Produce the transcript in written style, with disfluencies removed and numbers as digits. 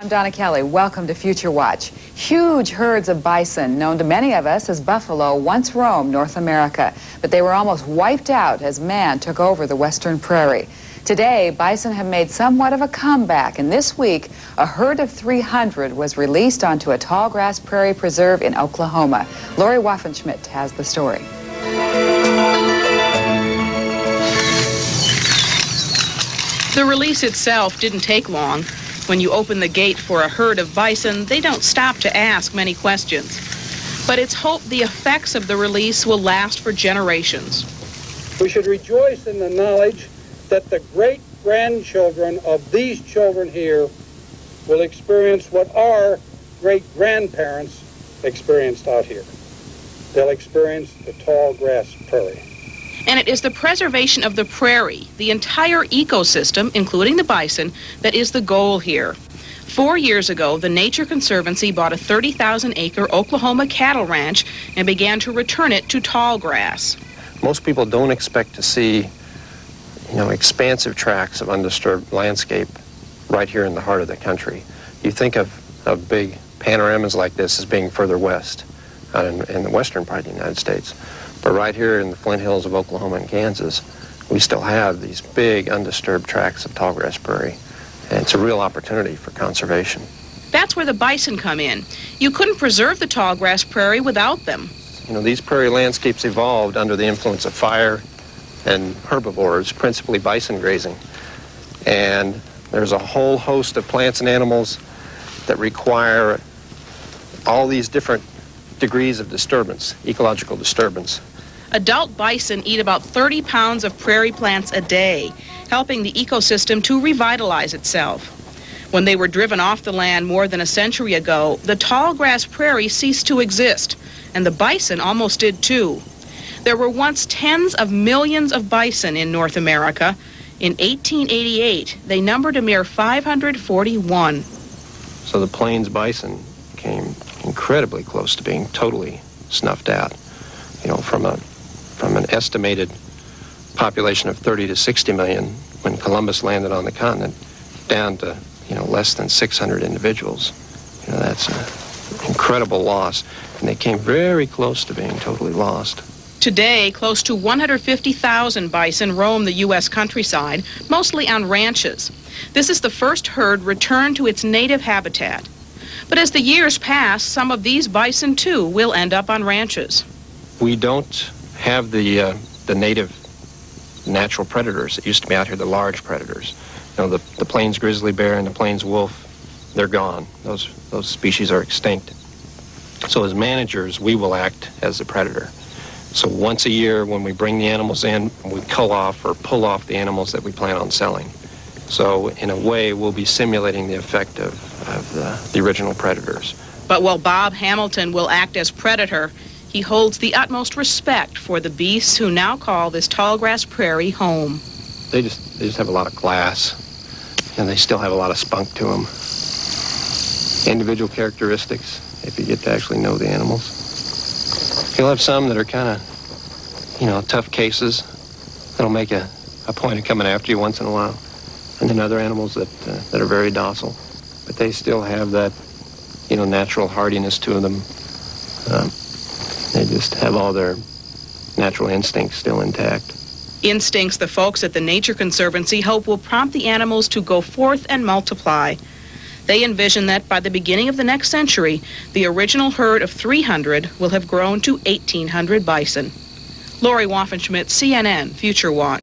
I'm Donna Kelly. Welcome to Future Watch. Huge herds of bison, known to many of us as buffalo, once roamed North America, but they were almost wiped out as man took over the western prairie. Today, bison have made somewhat of a comeback, and this week, a herd of 300 was released onto a tallgrass prairie preserve in Oklahoma. Lori Waffenschmidt has the story. The release itself didn't take long. When you open the gate for a herd of bison, they don't stop to ask many questions. But it's hoped the effects of the release will last for generations. We should rejoice in the knowledge that the great-grandchildren of these children here will experience what our great-grandparents experienced out here. They'll experience the tallgrass prairie. And it is the preservation of the prairie, the entire ecosystem, including the bison, that is the goal here. 4 years ago, the Nature Conservancy bought a 30,000-acre Oklahoma cattle ranch and began to return it to tallgrass. Most people don't expect to see, expansive tracts of undisturbed landscape right here in the heart of the country. You think of big panoramas like this as being further west, in the western part of the United States. But right here in the Flint Hills of Oklahoma and Kansas, we still have these big undisturbed tracts of tallgrass prairie. And it's a real opportunity for conservation. That's where the bison come in. You couldn't preserve the tallgrass prairie without them. These prairie landscapes evolved under the influence of fire and herbivores, principally bison grazing. And there's a whole host of plants and animals that require all these different degrees of disturbance, ecological disturbance. Adult bison eat about 30 pounds of prairie plants a day, helping the ecosystem to revitalize itself. When they were driven off the land more than a century ago, the tallgrass prairie ceased to exist, and the bison almost did too. There were once tens of millions of bison in North America. In 1888, they numbered a mere 541. So the plains bison came incredibly close to being totally snuffed out. From an estimated population of 30 to 60 million when Columbus landed on the continent, down to less than 600 individuals. That's an incredible loss, and they came very close to being totally lost. Today, close to 150,000 bison roam the U.S. countryside, mostly on ranches. This is the first herd returned to its native habitat. But as the years pass, some of these bison, too, will end up on ranches. We don't have the native natural predators that used to be out here, the large predators. The plains grizzly bear and the plains wolf, they're gone. Those species are extinct. So as managers, we will act as the predator. So once a year, when we bring the animals in, we cull off or pull off the animals that we plan on selling. So in a way, we'll be simulating the effect of the original predators. But while Bob Hamilton will act as predator, he holds the utmost respect for the beasts who now call this tallgrass prairie home. They just have a lot of class, and they still have a lot of spunk to them. Individual characteristics, if you get to actually know the animals. You'll have some that are kind of, tough cases that'll make a point of coming after you once in a while. And then other animals that are very docile. But they still have that, natural hardiness to them. They just have all their natural instincts still intact. Instincts the folks at the Nature Conservancy hope will prompt the animals to go forth and multiply. They envision that by the beginning of the next century, the original herd of 300 will have grown to 1,800 bison. Lori Waffenschmidt, CNN, Future Watch.